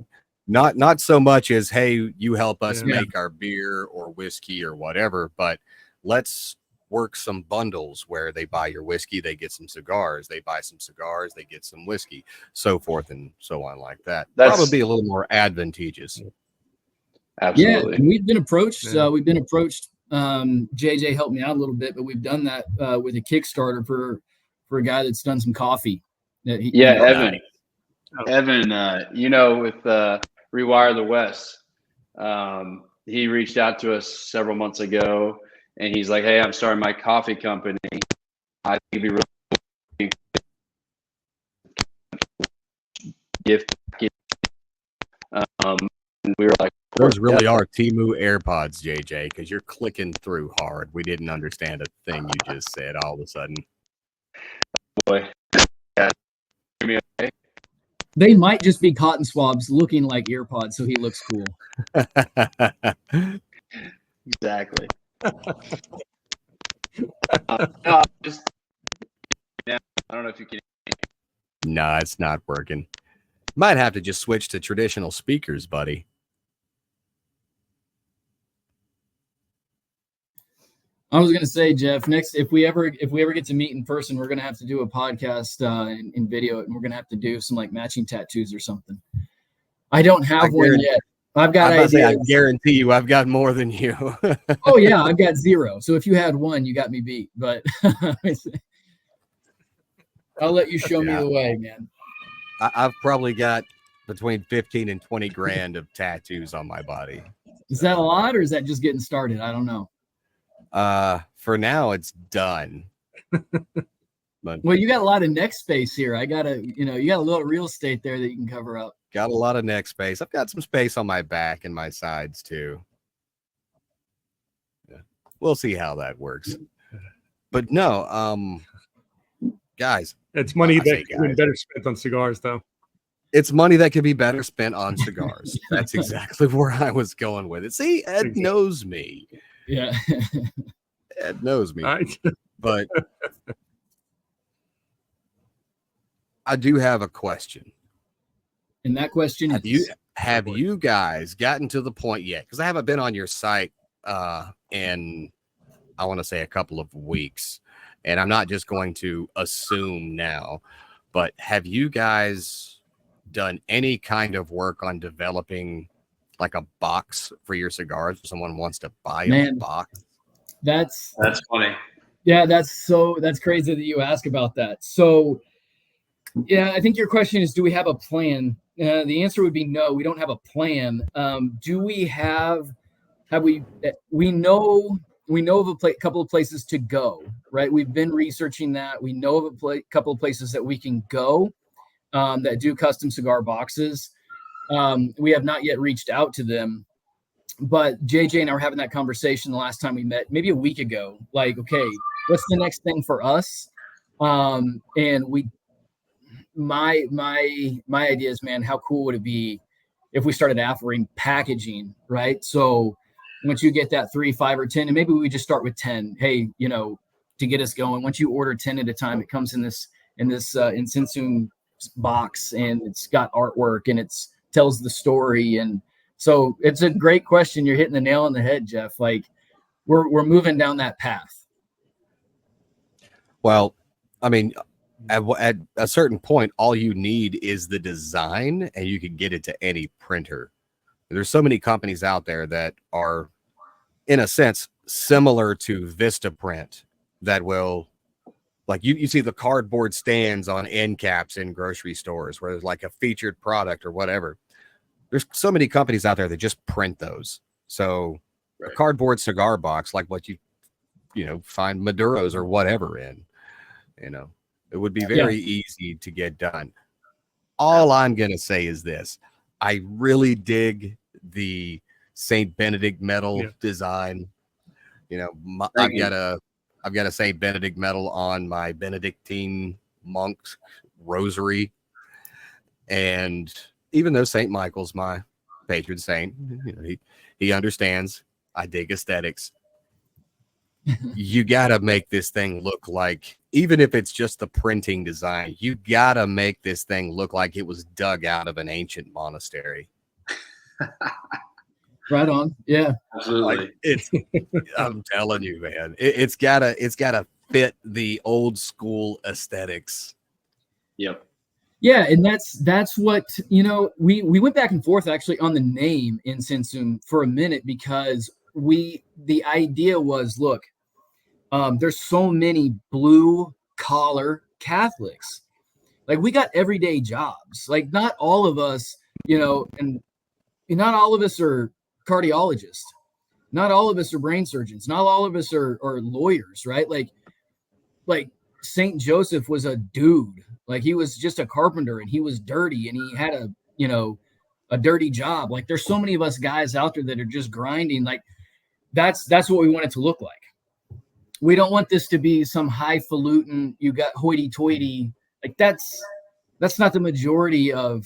Not so much as, hey, you help us Yeah. make our beer or whiskey or whatever, but let's work some bundles where they buy your whiskey, they get some cigars, they buy some cigars, they get some whiskey, so forth and so on like that. That's- Probably a little more advantageous. Absolutely. Yeah, and we've been approached. Yeah. JJ helped me out a little bit, but we've done that with a Kickstarter for a guy that's done some coffee. That he, Yeah, you know, Evan. Evan, with Rewire the West, he reached out to us several months ago, and he's like, "Hey, I'm starting my coffee company. I think it'd be really gift." And we were like, Those really are Temu AirPods, JJ, because you're clicking through hard. We didn't understand a thing you just said all of a sudden. "Boy, yeah, hear me okay?" they might just be cotton swabs looking like earpods, so he looks cool. Exactly. Just, yeah, I don't know if you can. No, it's not working. Might have to just switch to traditional speakers, buddy. I was gonna say, Jeff, next if we ever get to meet in person, we're gonna have to do a podcast and video it, and we're gonna have to do some like matching tattoos or something. I don't have one yet. I've got ideas. I guarantee you, I've got more than you. Oh yeah, I've got 0. So if you had one, you got me beat. But I'll let you show me the way, man. I've probably got between 15 and 20 grand of tattoos on my body. Is that a lot, or is that just getting started? I don't know. For now, it's done. But Well, you got a lot of neck space here. You got a little real estate there that you can cover up. got a lot of neck space. I've got some space on my back and my sides too. Yeah. We'll see how that works. But no, guys, It's money I say that could be better spent on cigars, though. it's money that could be better spent on cigars. That's exactly where I was going with it. See, Ed knows me. Yeah. Ed knows me. All right. But I do have a question. And that question Have you guys gotten to the point yet? Because I haven't been on your site in, I want to say, a couple of weeks. And I'm not just going to assume now, but have you guys done any kind of work on developing like a box for your cigars if someone wants to buy a box? That's funny. Yeah, that's crazy that you ask about that. So yeah, I think your question is, do we have a plan? The answer would be no, we don't have a plan. Do we we know of a couple of places to go, right? We've been researching that. We know of a couple of places that we can go that do custom cigar boxes. We have not yet reached out to them, but JJ and I were having that conversation the last time we met, maybe a week ago. Like, okay, what's the next thing for us? And my idea is, man, how cool would it be if we started offering packaging, right? So once you get that 3, 5, or 10, and maybe we just start with 10. Hey, to get us going. Once you order 10 at a time, it comes in this INCENSUM box, and it's got artwork, and it's tells the story. And so it's a great question. You're hitting the nail on the head, Jeff. Like we're moving down that path. Well, I mean, at a certain point, all you need is the design, and you can get it to any printer. There's so many companies out there that are, in a sense, similar to Vistaprint that will, like you see the cardboard stands on end caps in grocery stores where there's like a featured product or whatever. There's so many companies out there that just print those. So a cardboard cigar box, like what you find Maduros or whatever in, it would be very easy to get done. All I'm going to say is this. I really dig the Saint Benedict medal design. I've got a Saint Benedict medal on my Benedictine monk's rosary, and even though Saint Michael's my patron saint, he understands I dig aesthetics. You gotta make this thing look like, even if it's just the printing design, you gotta make this thing look like it was dug out of an ancient monastery. Right on. Yeah. Absolutely. I'm telling you, man, it's gotta fit the old school aesthetics. Yep. Yeah, and that's what, we went back and forth actually on the name INCENSUM for a minute, because the idea was, look, there's so many blue collar Catholics. Like, we got everyday jobs. Like, not all of us, and not all of us are cardiologists. Not all of us are brain surgeons. Not all of us are lawyers, right? Like Saint Joseph was a dude. Like, he was just a carpenter, and he was dirty, and he had a dirty job. Like, there's so many of us guys out there that are just grinding. Like, that's what we want it to look like. We don't want this to be some highfalutin, you got hoity-toity. Like, that's not the majority of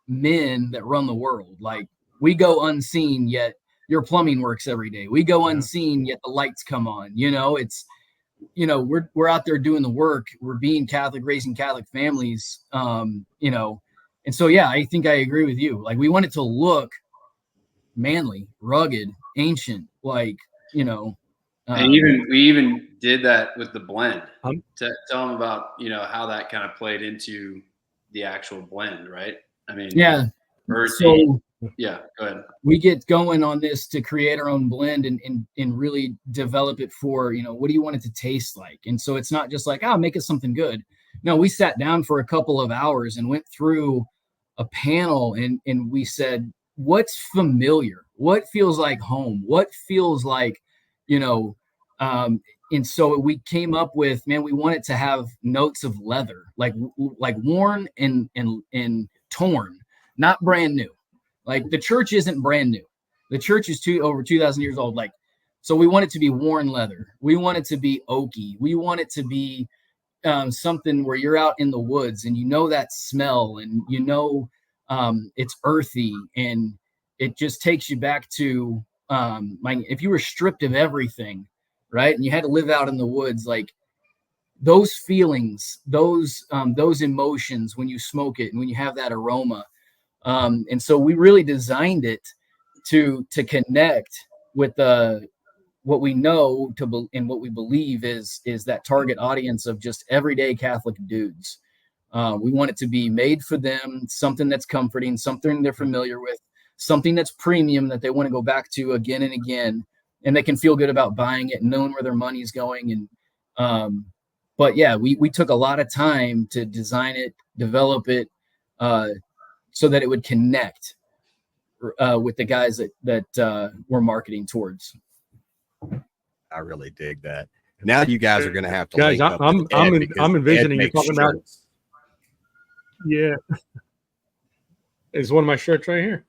men that run the world. Like, we go unseen, yet your plumbing works every day. We go unseen, yet the lights come on. It's, we're out there doing the work. We're being Catholic, raising Catholic families. And so, yeah, I think I agree with you. Like, we want it to look manly, rugged, ancient, like, And we even did that with the blend. To tell them about, how that kind of played into the actual blend, right? I mean, yeah. earthy. So yeah, go ahead. We get going on this to create our own blend and really develop it for, what do you want it to taste like? And so it's not just like, make it something good. No, we sat down for a couple of hours and went through a panel and we said, what's familiar? What feels like home? What feels like, and so we came up with, man, we want it to have notes of leather, like worn and torn, not brand new. Like, the church isn't brand new. The church is over 2,000 years old. Like, so we want it to be worn leather. We want it to be oaky. We want it to be something where you're out in the woods and that smell, and it's earthy, and it just takes you back to if you were stripped of everything, right, and you had to live out in the woods, like, those feelings, those emotions when you smoke it and when you have that aroma. And so we really designed it to connect with what we know and what we believe is that target audience of just everyday Catholic dudes. We want it to be made for them, something that's comforting, something they're familiar with, something that's premium that they want to go back to again and again, and they can feel good about buying it and knowing where their money's going. And but yeah, we took a lot of time to design it, develop it, so that it would connect with the guys that we're marketing towards. I really dig that. Now you guys are going to have to guys. link up I'm envisioning you're talking about. Yeah, it's one of my shirts right here.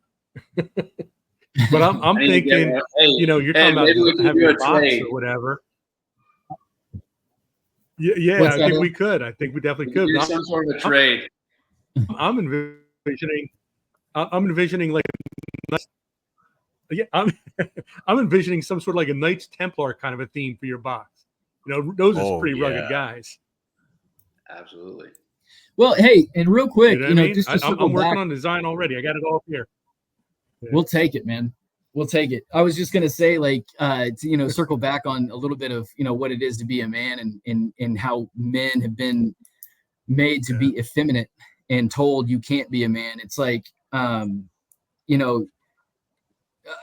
But I'm thinking, you're talking about having a box or whatever. Yeah, I think we could. I think we definitely could. Do some sort of a trade. I'm envisioning like, I'm envisioning some sort of like a Knights Templar kind of a theme for your box. Those are pretty rugged guys. Absolutely. Well, hey, and real quick, just to circle I'm working back on design already. I got it all here. Yeah. We'll take it, man. We'll take it. I was just gonna say, like, to, circle back on a little bit of what it is to be a man, and how men have been made to be effeminate and told you can't be a man. It's like, an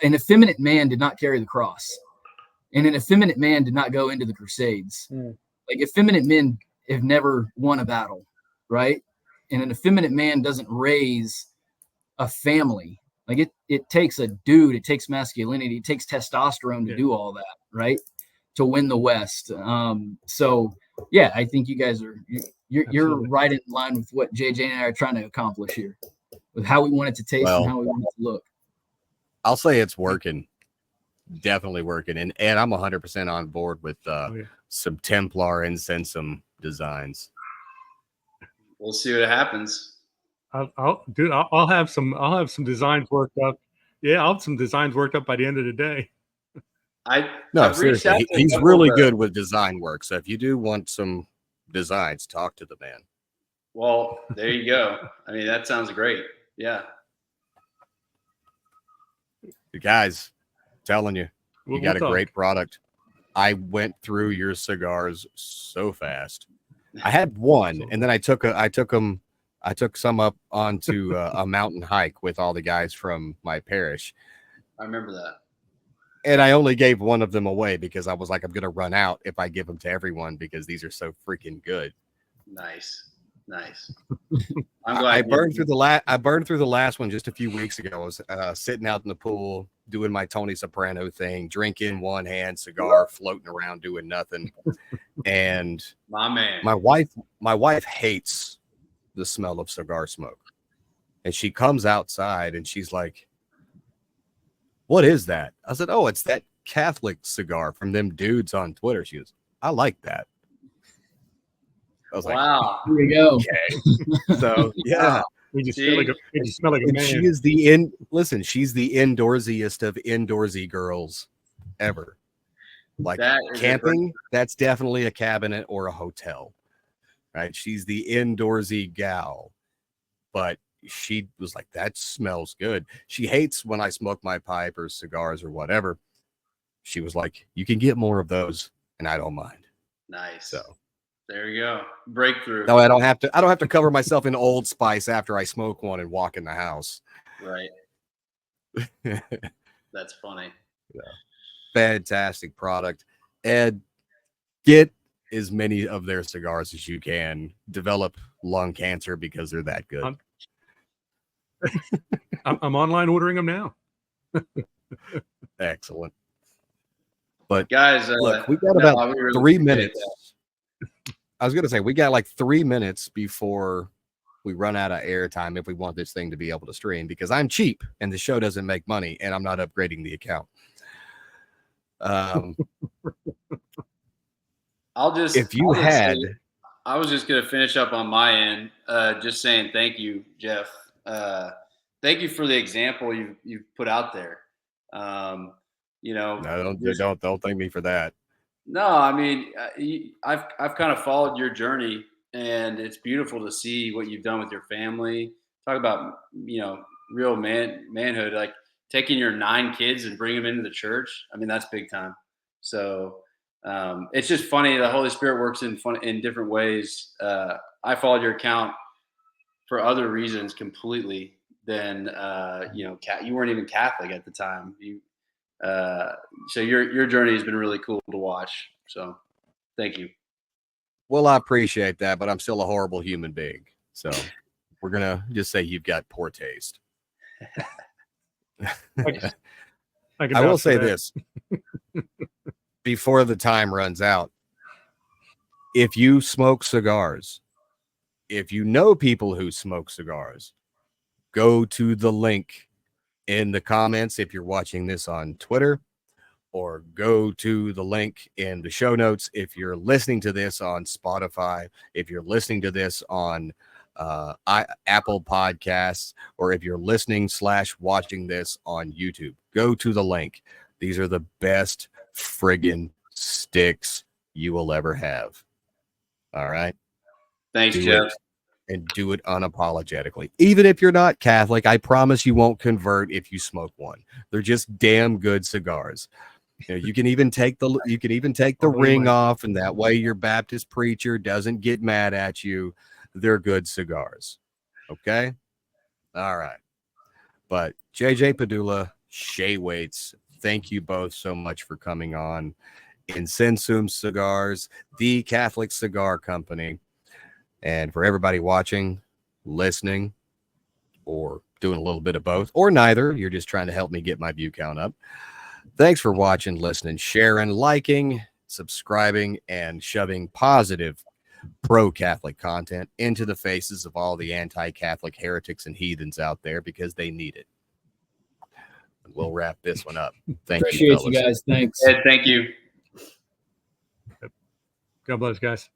effeminate man did not carry the cross, and an effeminate man did not go into the Crusades. Like, effeminate men have never won a battle, right? And an effeminate man doesn't raise a family. Like, it takes a dude, it takes masculinity, it takes testosterone to do all that, right? To win the West. So yeah, I think you guys you're right in line with what JJ and I are trying to accomplish here, with how we want it to taste and how we want it to look. I'll say it's working. Definitely working. And I'm 100% on board with some Templar INCENSUM designs. We'll see what happens. I'll have some designs worked up. Yeah, I'll have some designs worked up by the end of the day. Seriously, he's really good with design work. So if you do want some designs, talk to the man. Well, there you go. I mean, that sounds great. Yeah. You guys, telling you, you got a great product. I went through your cigars so fast. I had one, and then I took some up onto a mountain hike with all the guys from my parish. I remember that. And I only gave one of them away because I was like, I'm going to run out if I give them to everyone because these are so freaking good. Nice. I'm glad I burned through the last one just a few weeks ago. I was sitting out in the pool doing my Tony Soprano thing, drinking one hand, cigar, floating around doing nothing. And my wife hates the smell of cigar smoke. And she comes outside and she's like, "What is that?" I said, "Oh, it's that Catholic cigar from them dudes on Twitter." She goes, "I like that." I was wow. Here we go. Okay. So yeah. You just smell like a man. She is she's the indoorsiest of indoorsy girls ever. Like camping, that's definitely a cabinet or a hotel. Right? She's the indoorsy gal. But she was like, that smells good. She hates when I smoke my pipe or cigars or whatever. She was like, you can get more of those, and I don't mind. Nice. So there you go. Breakthrough. No, I don't have to cover myself in Old Spice after I smoke one and walk in the house. Right. That's funny. Yeah. Fantastic product. Ed, get as many of their cigars as you can. Develop lung cancer because they're that good. I'm online ordering them now. Excellent. But guys, look, we got about 3 minutes. I was going to say, we got like 3 minutes before we run out of airtime if we want this thing to be able to stream, because I'm cheap and the show doesn't make money and I'm not upgrading the account. I was just going to finish up on my end, just saying thank you, Jeff. Thank you for the example you've put out there. No, don't thank me for that. No, I mean, I've kind of followed your journey, and it's beautiful to see what you've done with your family. Talk about, real manhood, like taking your 9 kids and bringing them into the church. I mean, that's big time. So it's just funny. The Holy Spirit works in different ways. I followed your account for other reasons completely than, you weren't even Catholic at the time. So your journey has been really cool to watch. So thank you. Well, I appreciate that, but I'm still a horrible human being. So we're going to just say you've got poor taste. I will say this before the time runs out. If you smoke cigars, if you know people who smoke cigars, go to the link in the comments if you're watching this on Twitter, or go to the link in the show notes if you're listening to this on Spotify, if you're listening to this on Apple Podcasts, or if you're listening/watching this on YouTube. Go to the link. These are the best friggin' sticks you will ever have. All right? Thanks, Jeff. And do it unapologetically. Even if you're not Catholic, I promise you won't convert if you smoke one. They're just damn good cigars. You can even take the ring off, and that way your Baptist preacher doesn't get mad at you. They're good cigars. Okay? All right. But JJ Pedulla, Shea Waits, thank you both so much for coming on. INCENSUM Cigars, the Catholic cigar company. And for everybody watching, listening, or doing a little bit of both, or neither, you're just trying to help me get my view count up. Thanks for watching, listening, sharing, liking, subscribing, and shoving positive pro-Catholic content into the faces of all the anti-Catholic heretics and heathens out there, because they need it. And we'll wrap this one up. Appreciate you guys. Thanks. Ed, thank you. God bless, guys.